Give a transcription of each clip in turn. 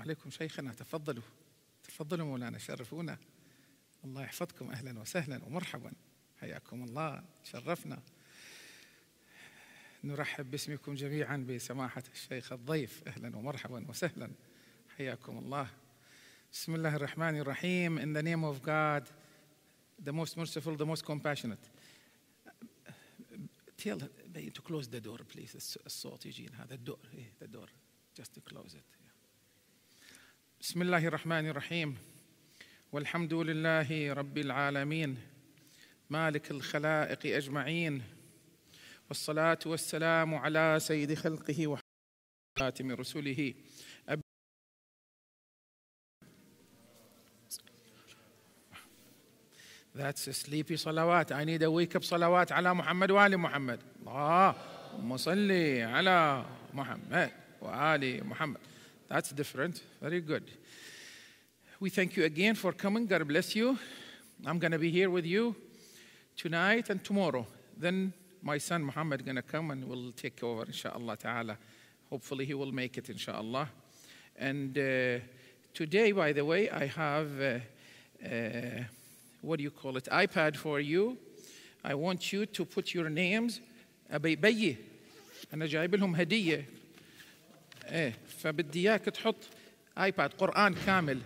عليكم شيخنا، تفضلوا تفضلوا مولانا، شرفونا. الله يحفظكم، أهلا وسهلا ومرحبا، حياكم الله، شرفنا. نرحب باسمكم جميعا بسماحة الشيخ الضيف، أهلا ومرحبا وسهلا، حياكم الله. بسم الله الرحمن الرحيم. In the name of God, the most merciful, the most compassionate. Tell to close the door, please. الصوت يجينا هذا الدور. the door. Just to close it. بسم الله الرحمن الرحيم. والحمد لله رب العالمين مالك الخلائق أجمعين، والصلاة والسلام على سيد خلقه وخاتم رسله. That's a sleepy salawat. I need a wake up salawat على محمد وآل محمد. اللهم صل على محمد وآل محمد. That's different. Very good. We thank you again for coming. God bless you. I'm going to be here with you tonight and tomorrow. Then my son Muhammad is going to come and will take over, inshallah ta'ala. Hopefully he will make it, inshallah. And today, by the way, I have, what do you call it, iPad for you. I want you to put your names. بيي أنا جايب لهم هدية. فبدي إياك تحط iPad قرآن كامل.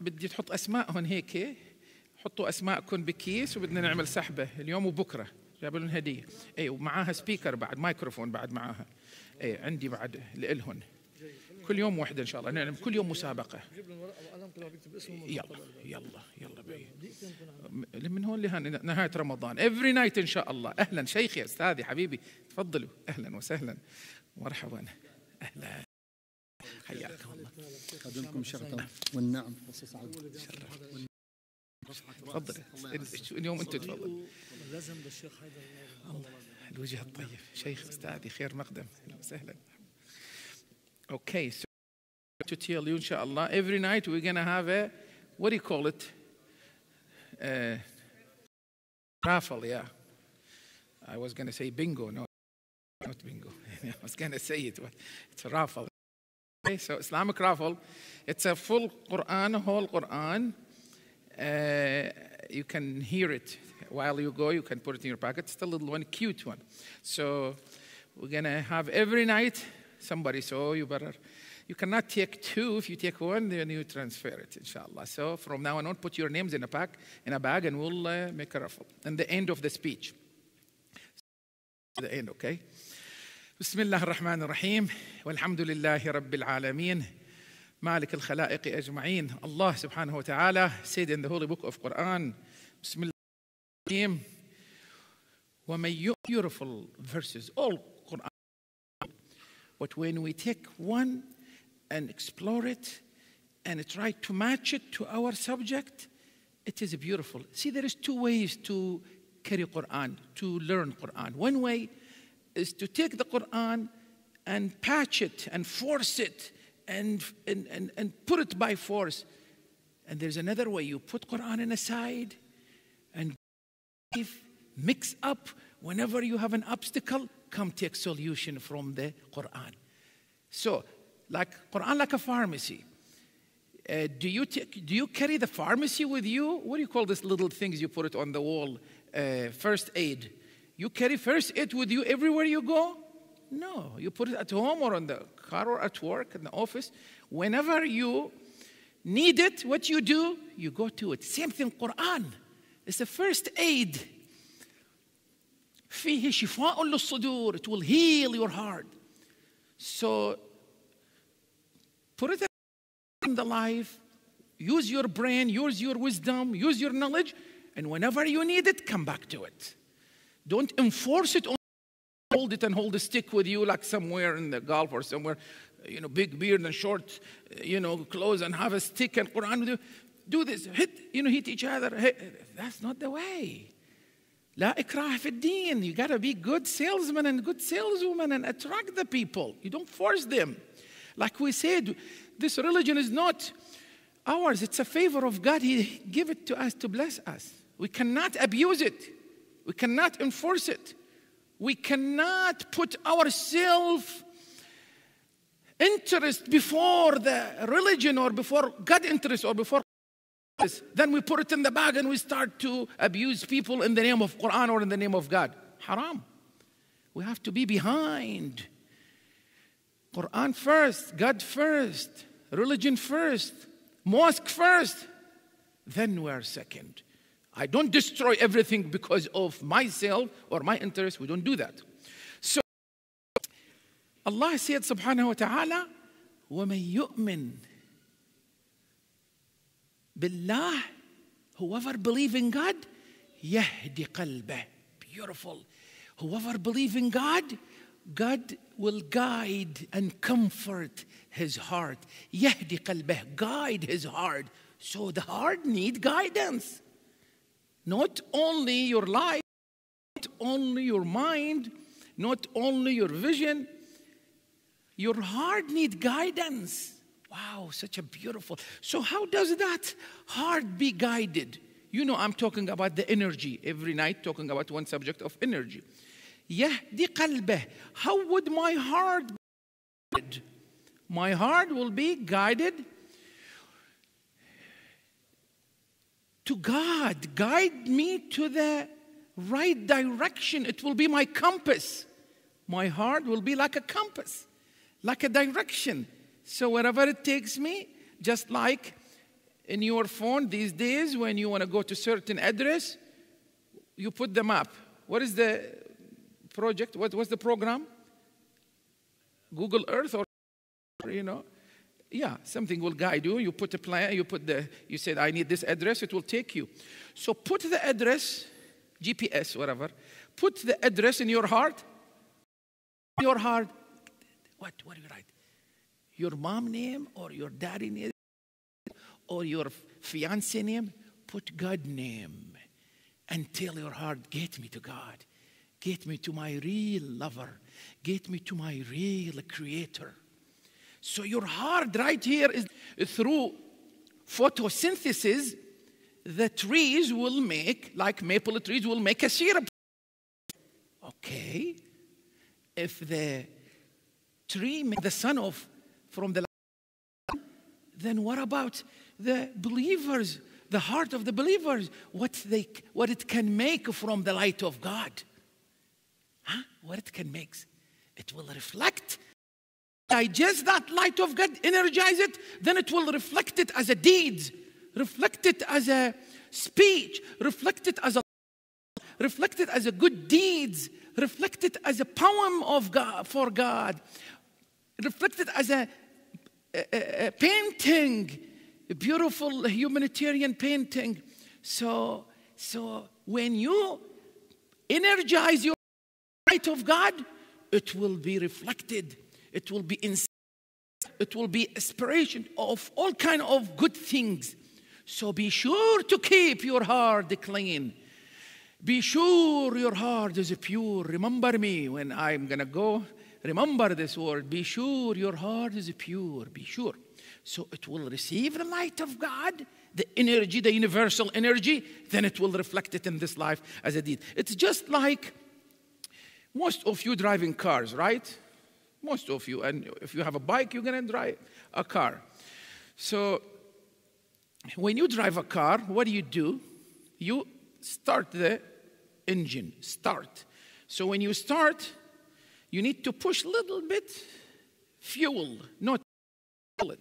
بدي تحط أسماءهم هيك. حطوا أسماءكم بكيس وبدنا نعمل سحبة اليوم وبكرة. جايب لهم هدية. ومعاها سبيكر بعد، مايكروفون بعد معاها. عندي بعد لإلهن. كل يوم واحدة إن شاء الله، نعمل كل يوم مسابقة. يلا بي. من هون لنهاية رمضان. Every night إن شاء الله. أهلا شيخي أستاذي حبيبي، تفضلوا، أهلا وسهلا مرحبا، أهلا، حياكم الله. قدمكم شرفا والنعم. تفضل اليوم أنتم تفضلوا. الوجه الطيب، شيخ أستاذي، خير مقدم، أهلا وسهلا. Okay, so to tell you, inshallah, every night we're going to have a, what do you call it? Raffle, yeah. I was going to say bingo. No, not bingo. I was going to say it, but it's a raffle. Okay, so Islamic raffle. It's a full Quran, whole Quran. You can hear it while you go. You can put it in your pocket. It's a little one, cute one. So we're going to have every night somebody, so you cannot take two. If you take one, then you transfer it, inshallah. So from now on, put your names in a bag, and we'll make a raffle. And the end of the speech. The end, okay? Bismillah ar-Rahman ar-Rahim. Walhamdulillahi Rabbil Alameen. Malik al-Khalaiq ajma'een. Allah subhanahu wa ta'ala said in the holy book of Quran, Bismillah ar-Rahim. Beautiful verses, all Quran. But when we take one and explore it and try to match it to our subject, it is beautiful. See, there is two ways to carry Quran, to learn Quran. One way is to take the Quran and patch it and force it and put it by force. And there's another way. You put Quran on a side and mix up. Whenever you have an obstacle, come take solution from the Quran. So, like Quran, like a pharmacy. Do you carry the pharmacy with you? What do you call these little things you put it on the wall? First aid. You carry first aid with you everywhere you go? No, you put it at home or on the car or at work, in the office. Whenever you need it, what you do? You go to it. Same thing, Quran. It's the first aid. فيه شفاء للصدور. It will heal your heart. So put it in the life. Use your brain, use your wisdom, use your knowledge, and whenever you need it, come back to it. Don't enforce it. Hold it and hold the stick with you like somewhere in the Gulf or somewhere, big beard and short, clothes and have a stick and Quran with you. Do this. Hit each other. That's not the way. لا إكراه في الدين. You got to be good salesman and good saleswoman and attract the people. You don't force them. Like we said, this religion is not ours. It's a favor of God. He gave it to us to bless us. We cannot abuse it. We cannot enforce it. We cannot put ourselves interest before the religion or before God interest or before this. Then we put it in the bag and we start to abuse people in the name of Quran or in the name of God. Haram. We have to be behind. Quran first, God first, religion first, mosque first, then we are second. I don't destroy everything because of myself or my interest. We don't do that. So Allah said subhanahu wa ta'ala, وَمَن يُؤْمِن billah, whoever believes in God, يَهْدِ قَلْبَهُ. Beautiful. Whoever believes in God, God will guide and comfort his heart. يَهْدِ قَلْبَهُ. Guide his heart. So the heart needs guidance. Not only your life, not only your mind, not only your vision. Your heart needs guidance. Wow, such a beautiful. So how does that heart be guided? You know, I'm talking about the energy every night, talking about one subject of energy. يهدي قلبه. How would my heart be guided? My heart will be guided to God. Guide me to the right direction. It will be my compass. My heart will be like a compass, like a direction. So wherever it takes me, just like in your phone these days, when you want to go to certain address, you put the map. What is the project? What's the program? Google Earth or, you know? Yeah, something will guide you. You put a plan, you said, I need this address, it will take you. So put the address, GPS, whatever, put the address in your heart. Your heart, what do you write? Your mom name or your daddy name or your fiancé name? Put God name and tell your heart, get me to God. Get me to my real lover. Get me to my real creator. So your heart right here is through photosynthesis, the trees will make, like maple trees will make a syrup. Okay. If the tree makes the sun off from the light, then what about the believers, the heart of the believers, what it can make from the light of God? Huh? What it can make? It will reflect, digest that light of God, energize it, then it will reflect it as a deed, reflect it as a speech, reflect it as a good deeds, reflect it as a poem of God for God, reflect it as a painting, a beautiful humanitarian painting. So when you energize your light of God, it will be reflected. It will be it will be inspiration of all kind of good things. So be sure to keep your heart clean. Be sure your heart is pure. Remember me when I'm going to go. Remember this word. Be sure your heart is pure. Be sure. So it will receive the light of God, the energy, the universal energy. Then it will reflect it in this life as a deed. It's just like most of you driving cars, right? Most of you. And if you have a bike, you're going to drive a car. So when you drive a car, what do? You start the engine. Start. So when you start, you need to push a little bit fuel, not bullet,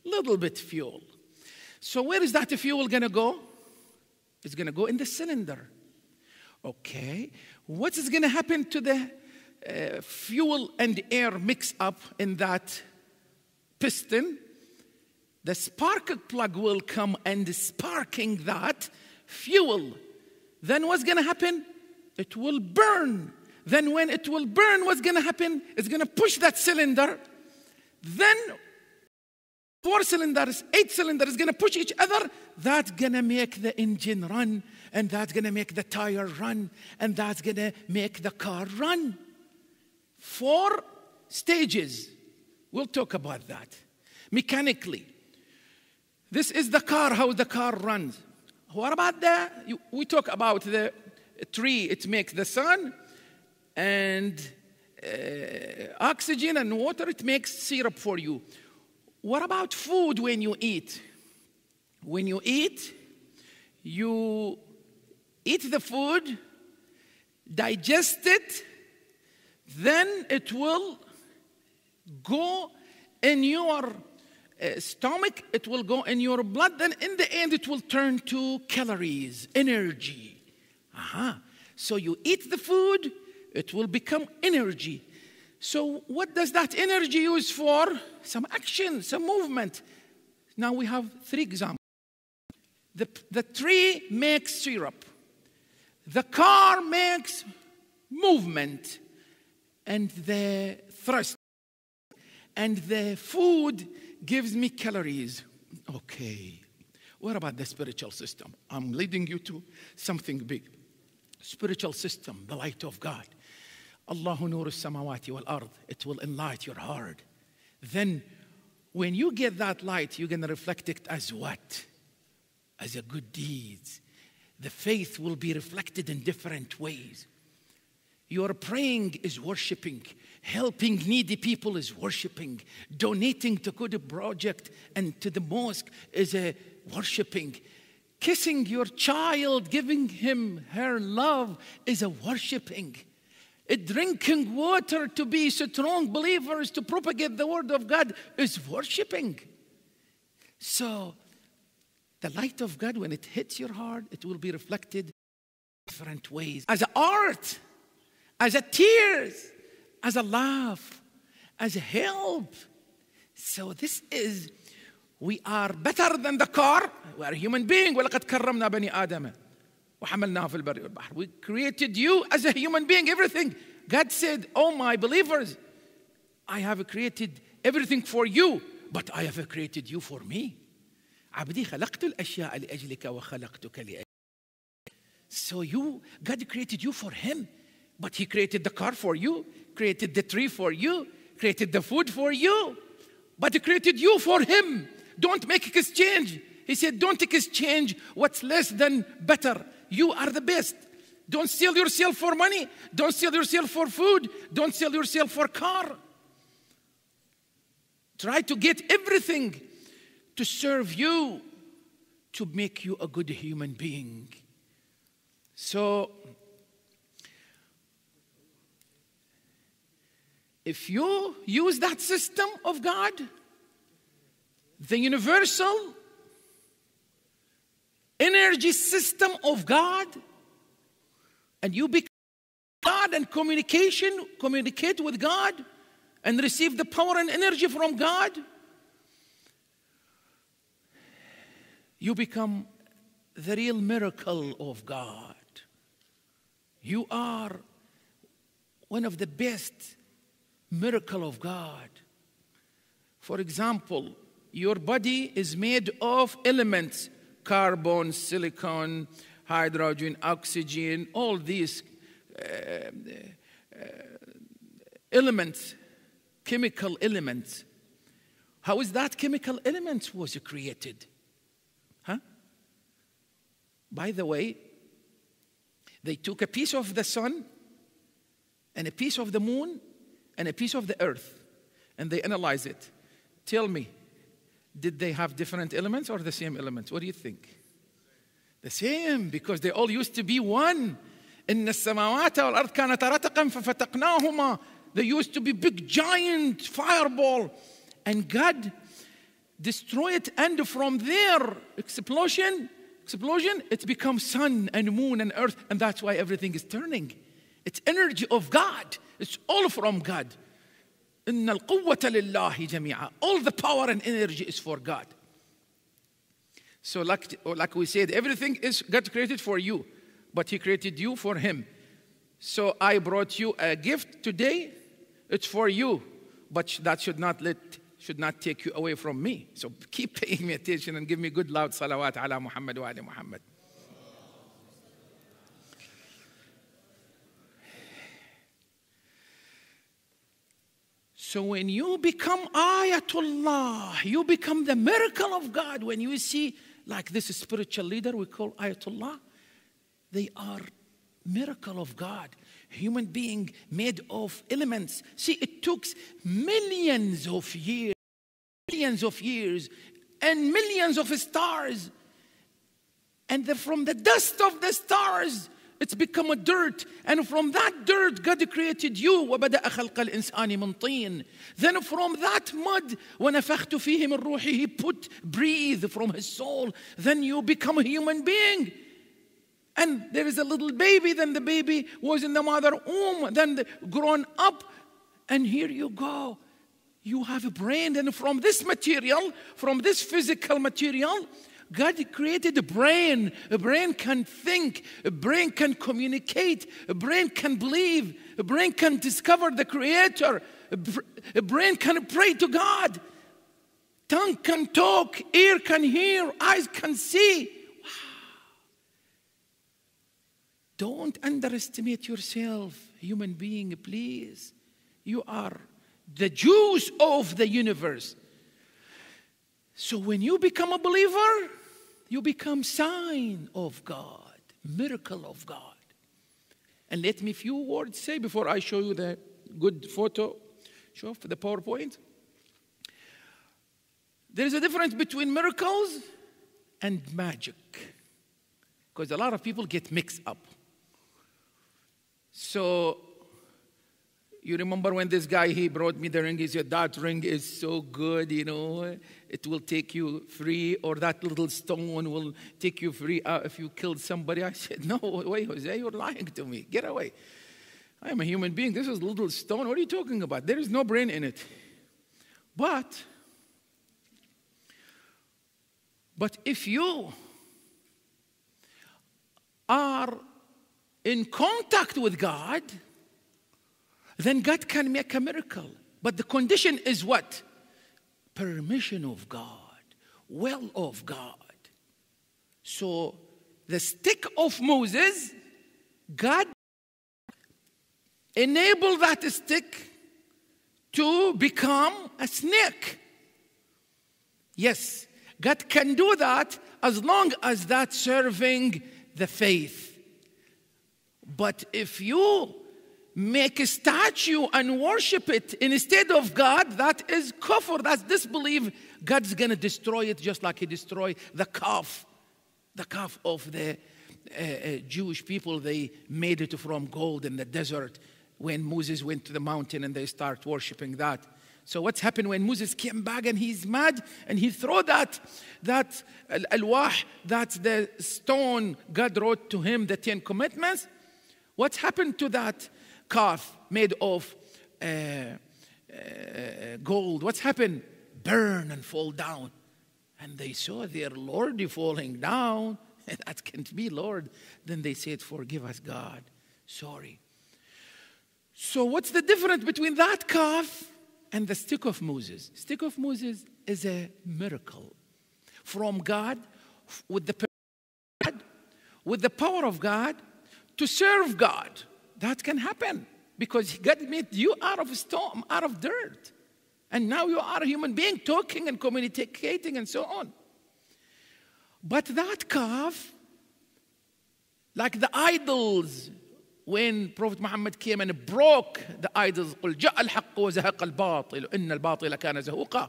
little bit fuel. So where is that fuel going to go? It's going to go in the cylinder. Okay. What is going to happen to the fuel and air mix up in that piston? The spark plug will come and sparking that fuel. Then what's going to happen? It will burn. Then when it will burn, what's going to happen? It's going to push that cylinder. Then 4 cylinders, 8 cylinders going to push each other. That's going to make the engine run. And that's going to make the tire run. And that's going to make the car run. 4 stages. We'll talk about that. Mechanically. This is the car, how the car runs. What about we talk about the tree. It makes the sun. And oxygen and water, it makes syrup for you. What about food when you eat? When you eat the food, digest it, then it will go in your stomach, it will go in your blood, then in the end it will turn to calories, energy. So you eat the food, it will become energy. So what does that energy use for? Some action, some movement. Now we have 3 examples. The tree makes syrup. The car makes movement. And the thrust. And the food gives me calories. Okay. What about the spiritual system? I'm leading you to something big. Spiritual system, the light of God. Allahu nur as-samawati wal ard. It will enlighten your heart. Then when you get that light, you're going to reflect it as what? As a good deeds. The faith will be reflected in different ways. Your praying is worshiping. Helping needy people is worshiping. Donating to good project and to the mosque is a worshiping. Kissing your child, giving him her love is a worshiping. Drinking water to be strong believers, to propagate the word of God is worshiping. So the light of God, when it hits your heart, it will be reflected in different ways. As an art, as a tears, as a laugh, as a help. So this is, we are better than the car. We are a human being. وَلَقَدْ كَرَّمْنَا بَنِي آدَمَ وَحَمَلْنَاهُ فِي الْبَرِّ وَالْبَحْرِ. We created you as a human being, everything. God said, oh my believers, I have created everything for you, but I have created you for me. عبدي خلقت الأشياء لأجلك وخلقتك لأجلك. So God created you for Him, but He created the car for you, created the tree for you, created the food for you, but He created you for Him. Don't make exchange. He said, don't exchange what's less than better. You are the best. Don't sell yourself for money. Don't sell yourself for food. Don't sell yourself for car. Try to get everything to serve you, to make you a good human being. So, if you use that system of God, the universal energy system of God, and you become God and communicate with God and receive the power and energy from God, you become the real miracle of God. You are one of the best miracle of God. For example, your body is made of elements: carbon, silicon, hydrogen, oxygen, all these elements, chemical elements. How is that chemical element was created? By the way, they took a piece of the sun and a piece of the moon and a piece of the earth, and they analyzed it. Tell me, did they have different elements or the same elements? What do you think? The same, because they all used to be one. إِنَّ السَّمَاوَاتَ وَالْأَرْضَ كَانَتَا رَتْقًا فَفَتَقْنَاهُمَا. They used to be big, giant fireball. And God destroyed it, and from their explosion, it becomes sun and moon and earth, and that's why everything is turning. It's energy of God. It's all from God. إِنَّ الْقُوَّةَ لِلَّهِ جَمِيعًا. All the power and energy is for God. So like we said, everything is God created for you, but He created you for Him. So I brought you a gift today. It's for you, but that should not take you away from me. So keep paying me attention and give me good loud salawat ala Muhammad wa ali Muhammad. So when you become ayatullah, you become the miracle of God. When you see like this spiritual leader we call ayatullah, they are Miracle of God. Human being made of elements. See, it took millions of years, and millions of stars. And from the dust of the stars, it's become a dirt. And from that dirt, God created you. وَبَدَأَ خَلْقَ الْإِنسَانِ مِنْ طِينٍ. Then from that mud, وَنَفَخْتُ فِيهِ مِنْ رُوحِهِ, He breathe from His soul. Then you become a human being. And there is a little baby. Then the baby was in the mother womb. Then grown up. And here you go. You have a brain. And from this material, from this physical material, God created a brain. A brain can think. A brain can communicate. A brain can believe. A brain can discover the Creator. A brain can pray to God. Tongue can talk. Ear can hear. Eyes can see. Wow. Don't underestimate yourself, human being, please. You are the juice of the universe. So when you become a believer, you become sign of God, miracle of God. And let me few words say before I show you the good photo. Show for the PowerPoint. There is a difference between miracles and magic, because a lot of people get mixed up. So you remember when this guy, he brought me the ring. He said, that ring is so good, you know. It will take you free, or that little stone will take you free if you killed somebody. I said, no way, Jose, you're lying to me. Get away. I am a human being. This is a little stone. What are you talking about? There is no brain in it. But if you are in contact with God, then God can make a miracle. But the condition is what? Permission of God, will of God. So the stick of Moses, God enabled that stick to become a snake. Yes, God can do that as long as that's serving the faith. But if you make a statue and worship it instead of God, that is kufr, that's disbelief. God's going to destroy it just like He destroyed the calf of the Jewish people. They made it from gold in the desert when Moses went to the mountain and they start worshiping that. So what's happened when Moses came back and he's mad and he threw that al-alwah, that's the stone God wrote to him, the 10 Commandments. What's happened to that calf made of gold? What's happened? Burn and fall down. And they saw their Lord falling down. That can't be, Lord. Then they said, forgive us, God. Sorry. So what's the difference between that calf and the stick of Moses? Stick of Moses is a miracle from God with the power of God to serve God. That can happen because God made you out of stone, out of dirt. And now you are a human being talking and communicating and so on. But that calf, like the idols, when Prophet Muhammad came and broke the idols, قُلْ جَاءَ الْحَقُّ وَزَهَقَ الْبَاطِلُ إِنَّ الْبَاطِلَ كَانَ زَهُوقًا.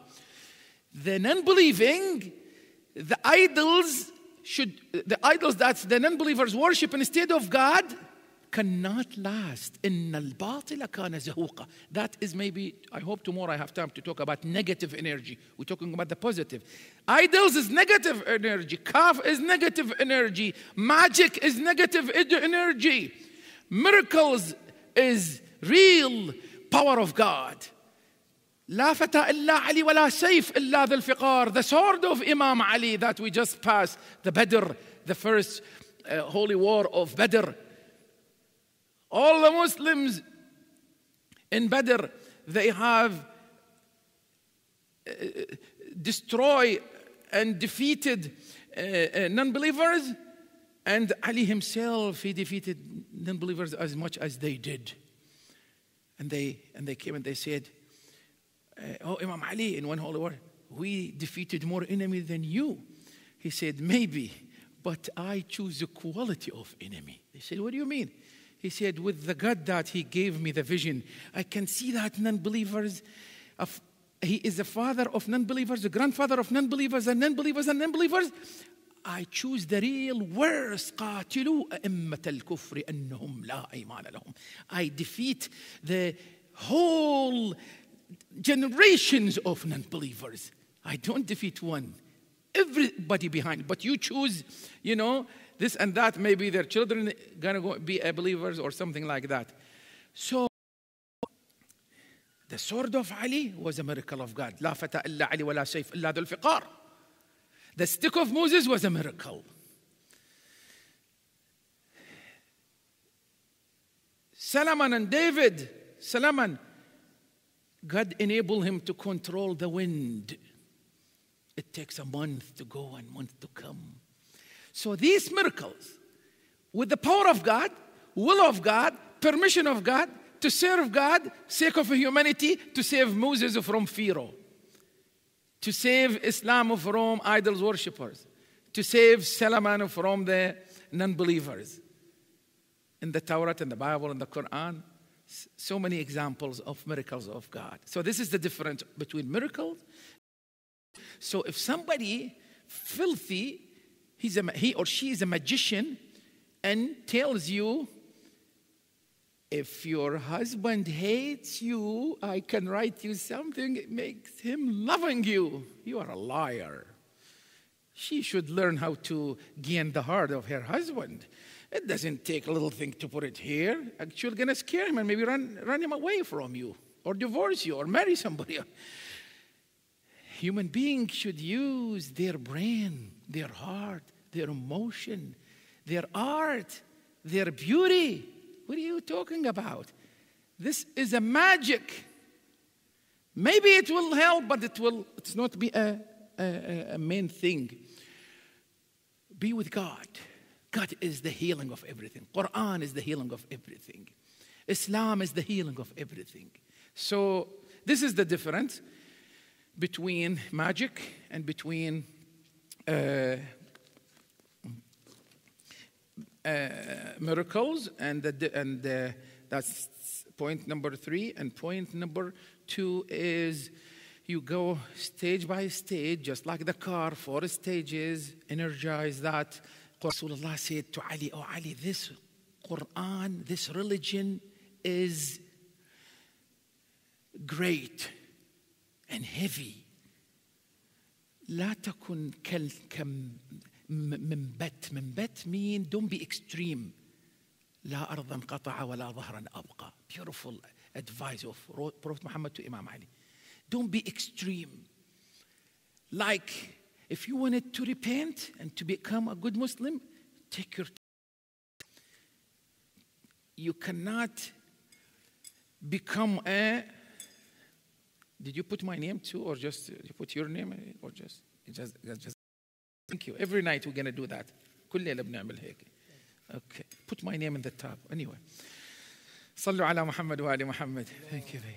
The non-believing, the idols that the non-believers worship instead of God cannot last. إِنَّ الْبَاطِلَ كَانَ زَهُوقًا. That is maybe, I hope tomorrow I have time to talk about negative energy. We're talking about the positive. Idols is negative energy. Calf is negative energy. Magic is negative energy. Miracles is real power of God. لا فتى إلا علي ولا سيف إلا ذا الفقار. The sword of Imam Ali that we just passed, the Badr, the first holy war of Badr. All the Muslims in Badr, they have destroyed and defeated non-believers. And Ali himself, he defeated non-believers as much as they did. And they came and they said, oh, Imam Ali, in one holy war, we defeated more enemy than you. He said, maybe, but I choose the quality of enemy. They said, what do you mean? He said, with the God that he gave me the vision, I can see that non-believers, he is the father of non-believers, the grandfather of non-believers and non-believers and non-believers. I choose the real worst. قاتلوا أئمة الكفر أنهم لا أيمان لهم. I defeat the whole generations of non-believers. I don't defeat one. Everybody behind. But you choose, this and that. Maybe their children gonna go be believers or something like that. So the sword of Ali was a miracle of God. لا فتى إلا علي ولا سيف إلا ذو الفقار. The stick of Moses was a miracle. Solomon and David, Solomon, God enabled him to control the wind. It takes a month to go and a month to come. So these miracles, with the power of God, will of God, permission of God, to serve God, sake of humanity, to save Moses from Pharaoh, to save Islam from idols worshippers, to save Solomon from the non-believers. In the Torah, in the Bible, in the Quran, so many examples of miracles of God. So this is the difference between miracles. So if somebody filthy, he or she is a magician and tells you, if your husband hates you, I can write you something that makes him loving you. You are a liar. She should learn how to gain the heart of her husband. It doesn't take a little thing to put it here. Actually, going to scare him and maybe run him away from you or divorce you or marry somebody. Human beings should use their brain, their heart, their emotion, their art, their beauty. What are you talking about? This is a magic. Maybe it will help, but it's not be a main thing. Be with God. God is the healing of everything. Quran is the healing of everything. Islam is the healing of everything. So this is the difference between magic and between miracles, and that's point number 3. And point number 2 is you go stage by stage, just like the car, 4 stages, energize that. Rasulullah said to Ali, oh Ali, this Quran, this religion is great and heavy. لا تكن منبت mean don't be extreme. لا أرضا قطع ولا ظهرا أبقى. Beautiful advice of Prophet Muhammad to Imam Ali. Don't be extreme. Like, if you wanted to repent and to become a good Muslim, take your time. You cannot become a... Did you put my name too, or just you put your name, or just thank you. Every night we're going to do that. كل ليلة بنعمل هيك. Okay. Put my name in the top. Anyway. صلوا على محمد وآل محمد. Thank you, baby.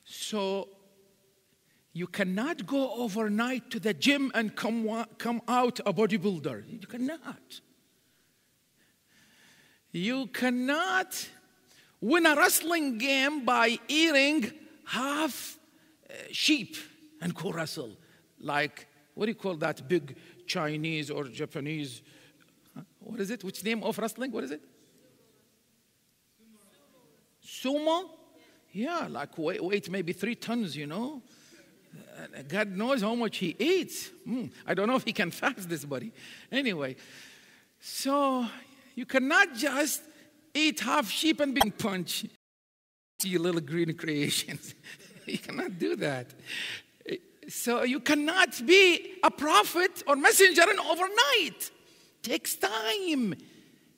So you cannot go overnight to the gym and come out a bodybuilder. You cannot. You cannot win a wrestling game by eating half sheep and go wrestle. Like, what do you call that big Chinese or Japanese? What is it? Which name of wrestling? What is it? Sumo? Yeah, like weight maybe 3 tons, you know. God knows how much he eats. I don't know if he can fast this body. Anyway, so you cannot just eat half sheep and being punched. You little green creations. You cannot do that. So you cannot be a prophet or messenger in overnight. Takes time.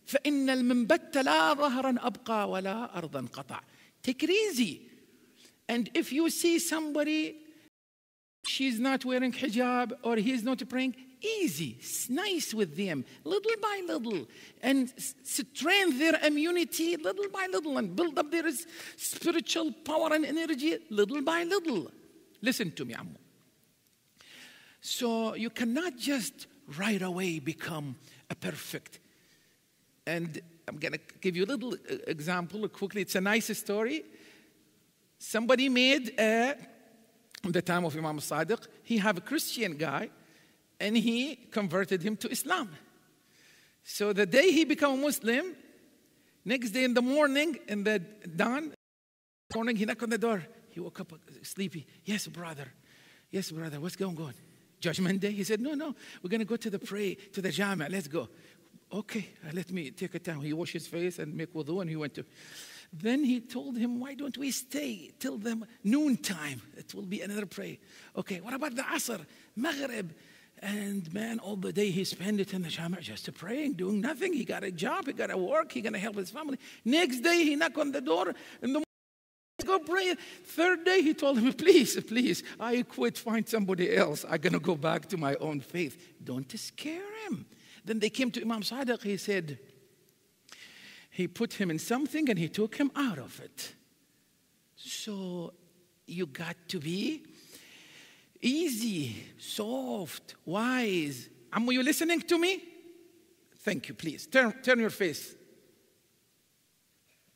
فإن المنبت لا ظهرا أبقى ولا أرضا قطع. Take it easy. And if you see somebody, she's not wearing hijab or he's not praying, easy, nice with them, little by little, and strengthen their immunity little by little and build up their spiritual power and energy little by little. Listen to me, Ammu. So you cannot just right away become a perfect. And I'm going to give you a little example quickly. It's a nice story. Somebody made in the time of Imam Sadiq, he have a Christian guy, and he converted him to Islam. So the day he became a Muslim, next day in the morning, in the dawn, morning, he knocked on the door. He woke up sleepy. Yes, brother. Yes, brother. What's going on? Judgment Day? He said, no. We're going to go to the Jama. Let's go. Okay, let me take a time. He washed his face and make wudu, and he went to. Then he told him, why don't we stay till the noon time? It will be another prayer. Okay, what about the Asr, Maghrib? And man, all the day he spent it in the Jama just praying, doing nothing. He got a job, he got to work, he going to help his family. Next day he knocked on the door in the morning, go pray. Third day he told him, please, I quit, find somebody else. I'm going to go back to my own faith. Don't scare him. Then they came to Imam Sadiq. He said, he put him in something and he took him out of it. So you got to be easy, soft, wise. Are you listening to me? Thank you, please. Turn your face.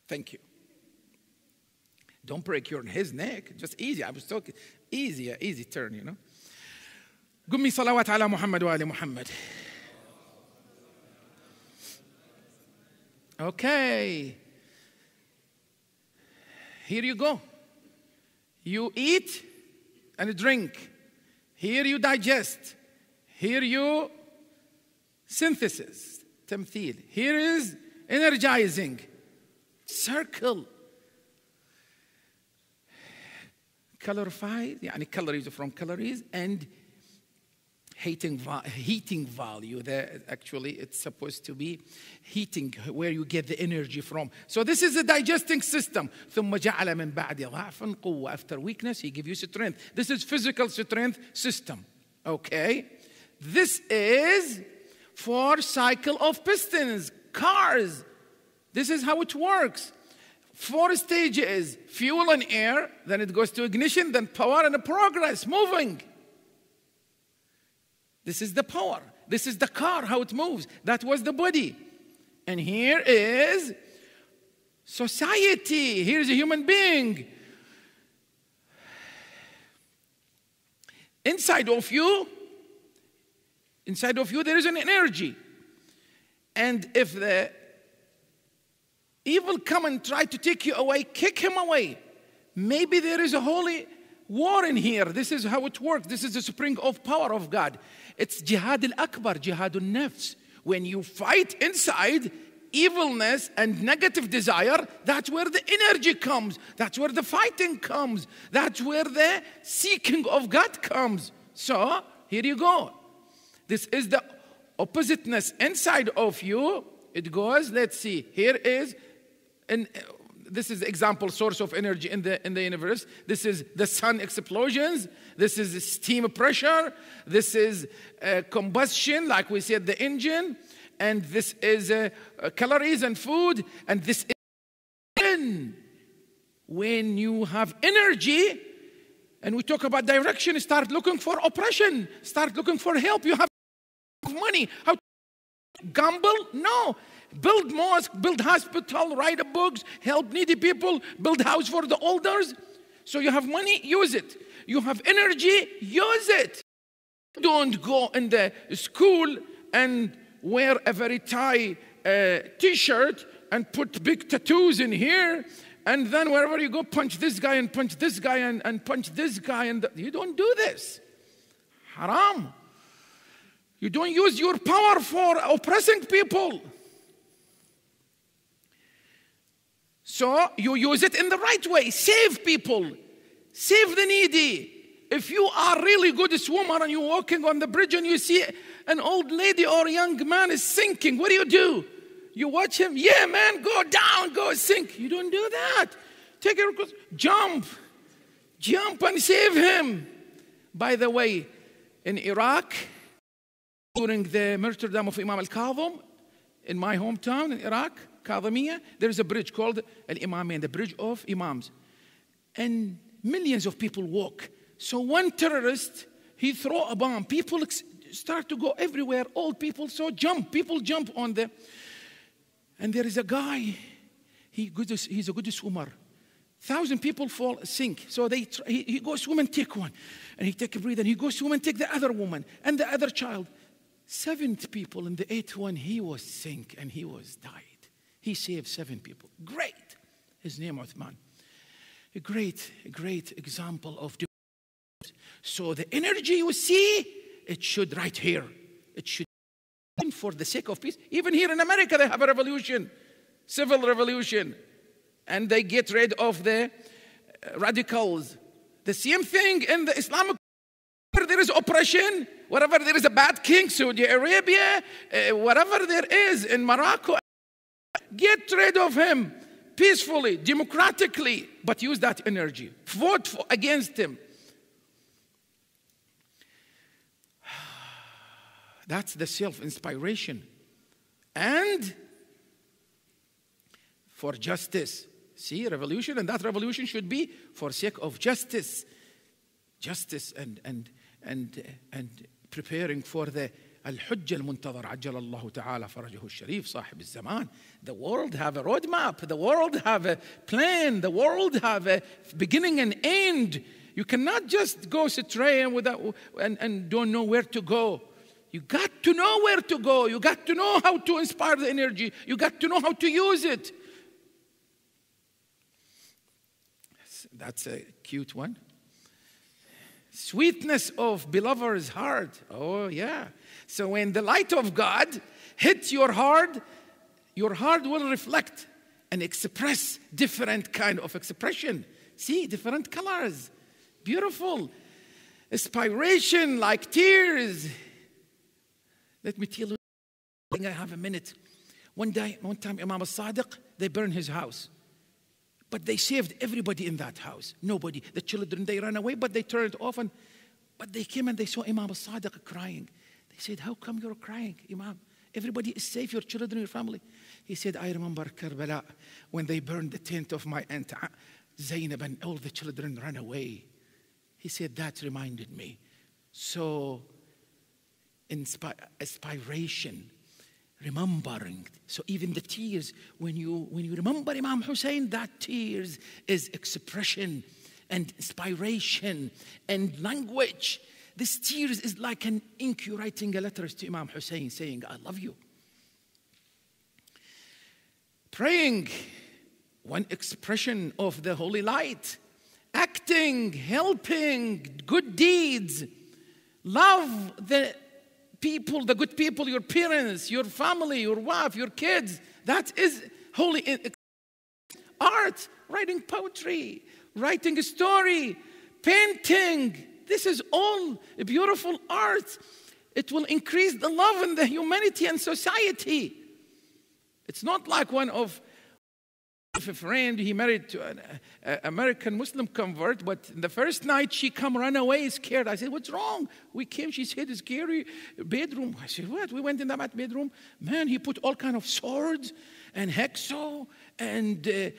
Thank you. Don't break his neck. Just easy. I was talking easy turn, you know. Give me salawat ala Muhammad wa ali Muhammad. Okay. Here you go. You eat and drink. Here you digest. Here you synthesis, tamthil. Here is energizing. Circle. Calorified, يعني calories from calories, and heating value. Actually, it's supposed to be heating, where you get the energy from. So this is a digesting system. ثم جعل من بعد ضعف قوة. After weakness, he gives you strength. This is physical strength system. Okay? This is for cycle of pistons, cars. This is how it works. 4 stages: fuel and air, then it goes to ignition, then power and progress, moving. This is the power. This is the car, how it moves. That was the body. And here is society. Here's a human being. Inside of you, there is an energy. And if the evil come and try to take you away, kick him away. Maybe there is a holy war in here. This is how it works. This is the spring of power of God. It's jihad al-akbar, jihad al-nafs. When you fight inside evilness and negative desire, that's where the energy comes. That's where the fighting comes. That's where the seeking of God comes. So, here you go. This is the oppositeness inside of you. It goes, let's see, here is, and this is the example source of energy in the universe. This is the sun explosions. This is steam pressure. This is combustion, like we said, the engine. And this is calories and food. And this is when you have energy, and we talk about direction, start looking for oppression. Start looking for help. You have money. How to gamble? No. Build mosque, build hospital, write books, help needy people, build house for the elders. So you have money, use it. You have energy, use it. Don't go in the school and wear a very tight t-shirt and put big tattoos in here. And then wherever you go, punch this guy and punch this guy and punch this guy. And you don't do this. Haram. You don't use your power for oppressing people. So you use it in the right way. Save people. Save the needy. If you are really good swimmer and you're walking on the bridge and you see an old lady or a young man is sinking, what do? You watch him. Yeah, man, go down, go sink. You don't do that. Take a jump and save him. By the way, in Iraq, during the martyrdom of Imam al-Kadhim, in my hometown in Iraq, Kadhimiya, there is a bridge called Al-Imamain, the bridge of Imams. And millions of people walk. So one terrorist, he throw a bomb. People start to go everywhere. Old people, so people jump on the, and there is a guy, he's a good swimmer. 1,000 people sink. So he goes swim and take one. And he take a breathe, and he goes swim and take the other woman and the other child. 7 people, in the 8th one, he was sink and he was died. He saved 7 people. Great. His name Uthman. A great example of devotion. So the energy you see, it should right here. It should be for the sake of peace. Even here in America, they have a revolution, civil revolution. And they get rid of the radicals. The same thing in the Islamic. Wherever there is oppression, wherever there is a bad king, Saudi Arabia, whatever there is in Morocco, get rid of him peacefully, democratically, but use that energy. Vote against him. That's the self-inspiration. And for justice. See, revolution, and that revolution should be for sake of justice. Justice and preparing for the الحجة المنتظر عجل الله تعالى فرجه الشريف صاحب الزمان. The world have a roadmap. The world have a plan. The world have a beginning and end. You cannot just go astray and don't know where to go. You got to know where to go. You got to know how to inspire the energy. You got to know how to use it. That's a cute one. Sweetness of beloved's heart. Oh, yeah. So when the light of God hits your heart will reflect and express different kind of expression. See, different colors. Beautiful. Inspiration like tears. Let me tell you, I have a minute. One time, Imam al-Sadiq, they burned his house. But they saved everybody in that house. Nobody. The children, they ran away, but they turned off. But they came and they saw Imam al-Sadiq crying. They said, how come you're crying, Imam? Everybody is safe, your children, your family. He said, I remember Karbala when they burned the tent of my aunt Zainab and all the children ran away. He said, that reminded me. So, inspiration. Remembering. So even the tears, when you remember Imam Hussein, that tears is expression and inspiration and language. This tears is like an ink you writing a letter to Imam Hussein saying, I love you. Praying, one expression of the holy light. Acting, helping, good deeds. Love the people, the good people, your parents, your family, your wife, your kids. That is holy art, writing poetry, writing a story, painting. This is all beautiful art. It will increase the love in the humanity and society. It's not like one of a friend, he married to an American Muslim convert, but the first night she run away scared. I said, what's wrong? We came, she said, a scary bedroom. I said, what? We went in that bedroom. Man, he put all kind of swords and hexo and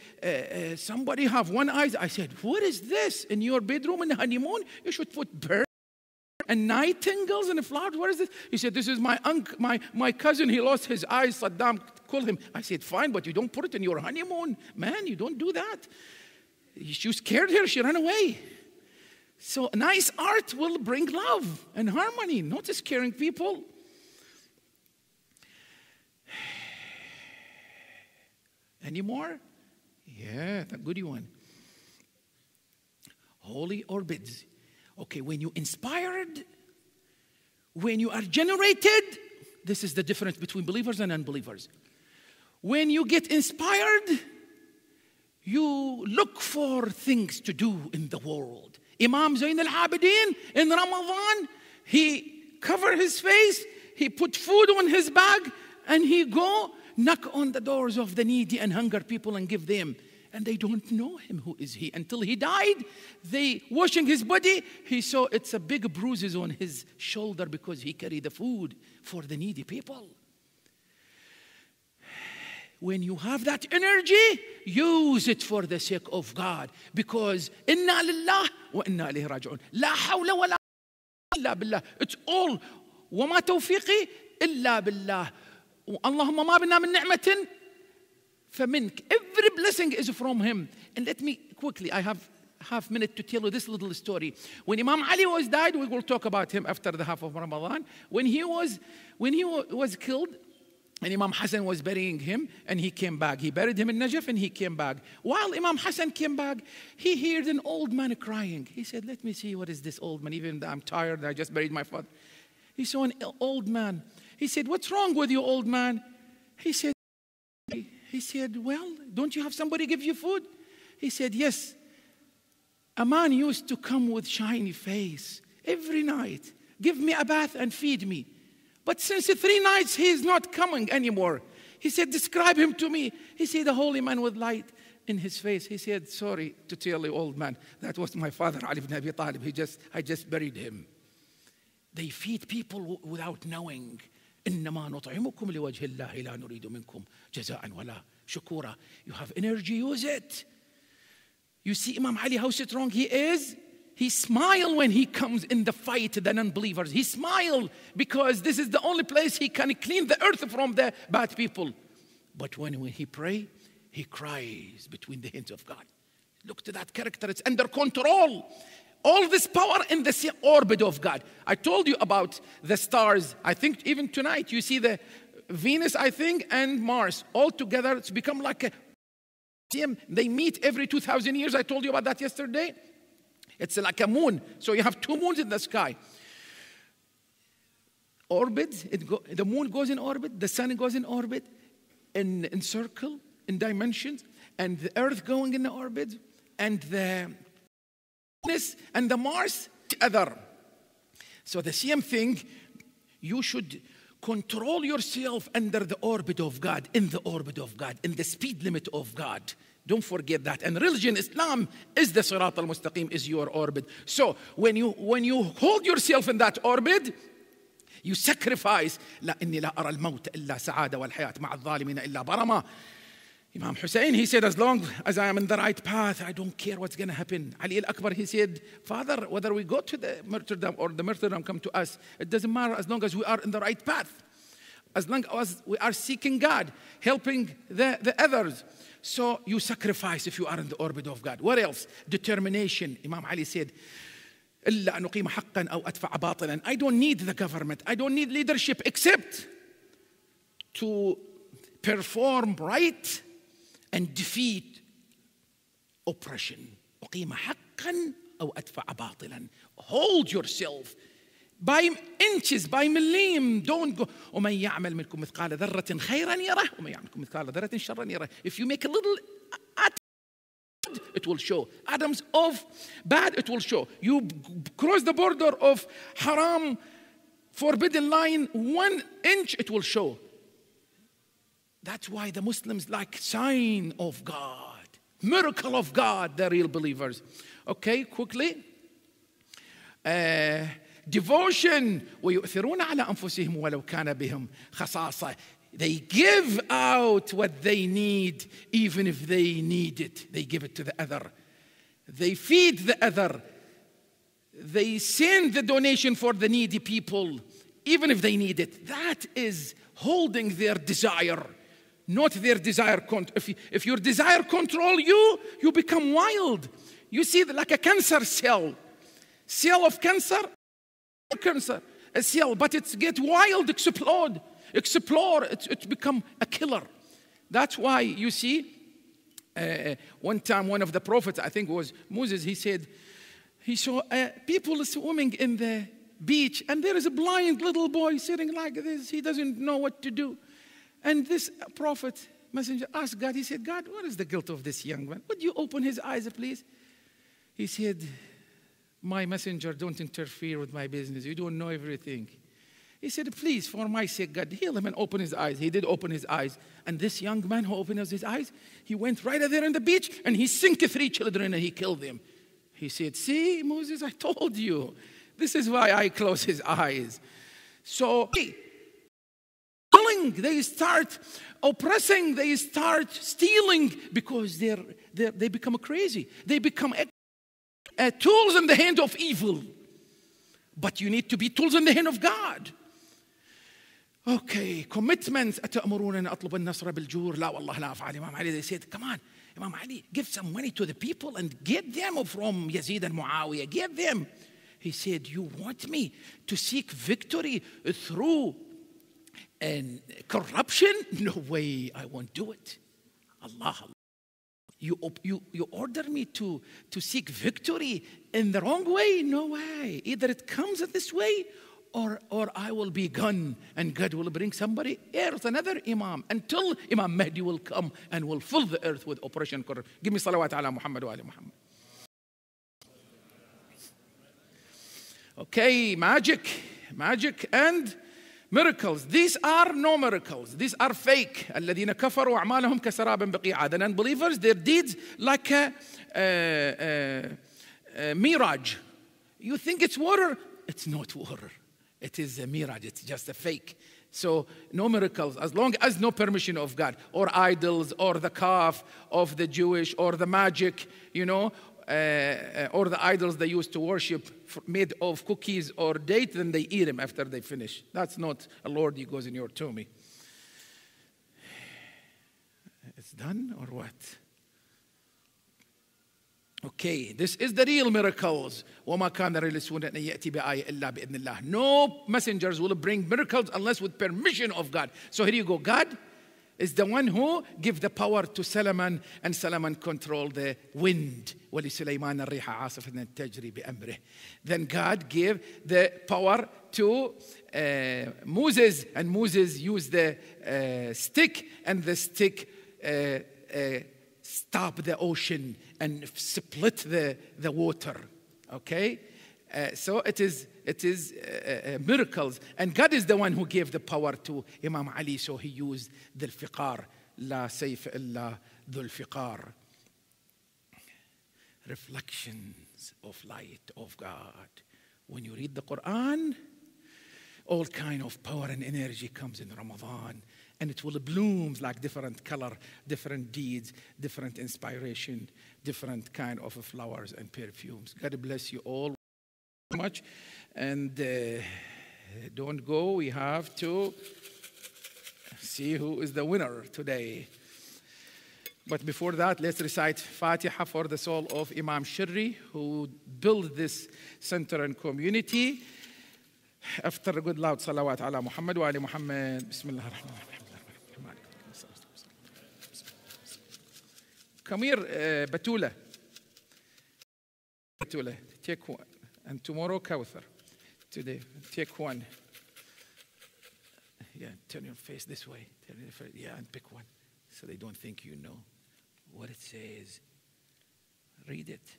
somebody have one eye. I said, what is this in your bedroom in the honeymoon? You should put birds and nightingales and flowers. What is this? He said, this is my uncle, my cousin. He lost his eyes. Saddam called him. I said, fine, but you don't put it in your honeymoon. Man, you don't do that. You scared her. She ran away. So nice art will bring love and harmony, not scaring people. Any more? Yeah, the goodie one. Holy orbits. Okay, when you inspired, when you are generated, this is the difference between believers and unbelievers. When you get inspired, you look for things to do in the world. Imam Zayn al-Abidin in Ramadan, he covered his face, he put food on his bag, and he go knock on the doors of the needy and hunger people and give them. And they don't know him, who is he. Until he died, they washing his body, he saw it's a big bruises on his shoulder because he carried the food for the needy people. When you have that energy, use it for the sake of God. Because inna lillah wa inna ilayhi raji'un. La hawla wa la illa billah. It's all وما توفيقي إلا بالله. اللهم ما بنا من نعمة فمنك. Every blessing is from him. And let me quickly, I have half minute to tell you this little story. When Imam Ali was died, we will talk about him after the half of Ramadan. When he was killed, and Imam Hassan was burying him, and he came back. He buried him in Najaf, and he came back. While Imam Hassan came back, he heard an old man crying. He said, let me see, what is this old man? Even though I'm tired, I just buried my father. He saw an old man. He said, what's wrong with you, old man? He said, well, don't you have somebody give you food? He said, yes. A man used to come with shiny face every night, give me a bath and feed me. But since 3 nights, he is not coming anymore. He said, describe him to me. He said, a holy man with light in his face. He said, sorry to tell you, old man, that was my father, Ali ibn Abi Talib. I just buried him. They feed people without knowing. إنما نطعمكم لوجه الله لا نريد منكم جزاء ولا شكورا. You have energy, use it. You see Imam Ali, how strong he is? He smiled when he comes in the fight, the non-believers. He smiled because this is the only place he can clean the earth from the bad people. But when he prays, he cries between the hands of God. Look to that character, it's under control. All this power in the orbit of God. I told you about the stars. I think even tonight you see the Venus, I think, and Mars. All together, it's become like a... They meet every 2,000 years. I told you about that yesterday. It's like a moon. So you have 2 moons in the sky. Orbit, the moon goes in orbit, the sun goes in orbit, in circle, in dimensions, and the earth going in the orbit, and the Venus and the Mars together. So the same thing, you should control yourself under the orbit of God, in the orbit of God, in the speed limit of God. Don't forget that. And religion, Islam, is the Sirat al-Mustaqim, is your orbit. So when you hold yourself in that orbit, you sacrifice. لا إني لا أرى الموت إلا سعادة والحياة مع الظالمين إلا برما. Imam Hussein, he said, as long as I am in the right path, I don't care what's going to happen. Ali al-Akbar, he said, Father, whether we go to the martyrdom or the martyrdom come to us, it doesn't matter as long as we are in the right path. As long as we are seeking God, helping the others. So you sacrifice if you are in the orbit of God. What else? Determination. Imam Ali said, إلا أن أقيم حقا أو أدفع باطلا. I don't need the government. I don't need leadership except to perform right and defeat oppression. أقيم حقا أو أدفع باطلا. Hold yourself by inches, by millim. Don't go. ومن يعمل منكم مثقال ذرة خيرا يره ومن يعمل منكم مثقال ذرة شرا يره. If you make a little atom, it will show. Atoms of bad, it will show. You cross the border of haram, forbidden line, 1 inch, it will show. That's why the Muslims like sign of God, miracle of God, the real believers. Okay, quickly. Devotion. ويؤثرون على أنفسهم ولو كان بهم خصاصة. They give out what they need, even if they need it. They give it to the other. They feed the other. They send the donation for the needy people, even if they need it. That is holding their desire, not their desire. If your desire control you, you become wild. You see, like a cancer cell of cancer, a cell, but it get wild, explore, it become a killer. That's why you see, one time one of the prophets, I think it was Moses, he said, he saw people swimming in the beach, and there is a blind little boy sitting like this. He doesn't know what to do. And this prophet, messenger, asked God, he said, God, what is the guilt of this young man? Would you open his eyes, please? He said, my messenger, don't interfere with my business. You don't know everything. He said, please, for my sake, God, heal him and open his eyes. He did open his eyes. And this young man who opened his eyes, he went right there on the beach and he sank 3 children and he killed them. He said, see, Moses, I told you. This is why I close his eyes. So, they start oppressing, they start stealing because they become crazy. They become tools in the hand of evil. But you need to be tools in the hand of God. Okay, commitments. أتأمرونني أطلب النصر بالجور لا والله لا أفعل. Imam Ali, they said, come on, Imam Ali, give some money to the people and get them from Yazid and Muawiyah. Get them. He said, you want me to seek victory through corruption? No way, I won't do it. Allah. You order me to seek victory in the wrong way? No way. Either it comes this way or I will be gone and God will bring somebody else, another Imam, until Imam Mahdi will come and will fill the earth with Operation Qurr. Give me salawat ala Muhammad wa ali Muhammad. Okay, magic and miracles. These are no miracles. These are fake. الذين كفروا أعمالهم كسراب بقيعة. The non-believers, their deeds like a mirage. You think it's water? It's not water. It is a mirage. It's just a fake. So no miracles, as long as no permission of God, or idols, or the calf of the Jewish, or the magic, or the idols they used to worship made of cookies or date, then they eat them after they finish. That's not a Lord who goes in your tummy. It's done or what? Okay, this is the real miracles. وَمَا كَانَ رَسُولٌ أَن يَأْتِي بِآيَةٍ إِلَّا بِإِذْنِ اللَّهِ. No messengers will bring miracles unless with permission of God. So here you go. God is the one who gave the power to Solomon, and Solomon controlled the wind. وَلِسُلَيْمَانَ الرِّيحَ عَاصِفَةً تَجْرِي بِأَمْرِهِ. Then God gave the power to Moses, and Moses used the stick, and the stick stopped the ocean and split the water. Okay? So it is miracles, and God is the one who gave the power to Imam Ali, so he used the fiqar, la sayf illa dhul fiqar. Reflections of light of God. When you read the Quran, all kind of power and energy comes in Ramadan, and it will bloom like different color, different deeds, different inspiration, different kind of flowers and perfumes. God bless you all much, and don't go. We have to see who is the winner today. But before that, let's recite Fatiha for the soul of Imam Shirri, who built this center and community. After a good loud salawat ala Muhammad wa ali Muhammad. Bismillah ar-Rahman ar-Rahim. Come here, Batula. Batula, take one. And tomorrow, Kawthar. Today, take one. Yeah, turn your face this way. Yeah, and pick one. So they don't think you know what it says. Read it.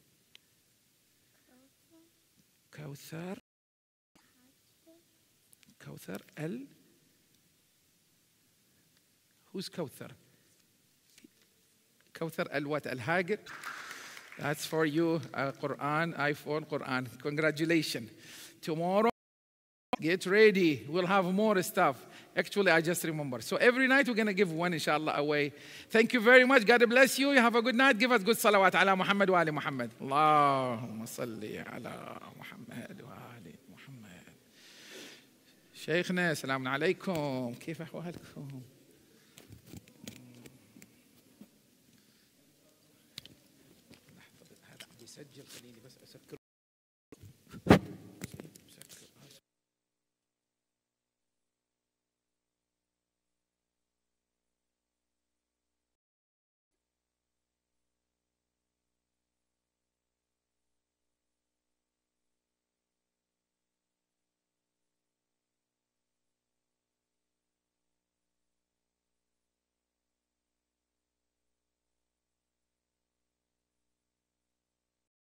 Kawthar. Kawthar Al. Who's Kawthar? Kawthar Al what? Al Hagir. That's for you, Quran, iPhone, Quran. Congratulations. Tomorrow, get ready. We'll have more stuff. Actually, I just remember. So every night we're going to give one, inshallah, away. Thank you very much. God bless you. You have a good night. Give us good salawat ala Muhammad wa ali Muhammad. Allahumma salli ala Muhammad wa ali Muhammad. شيخنا السلام عليكم. كيف أحوالكم؟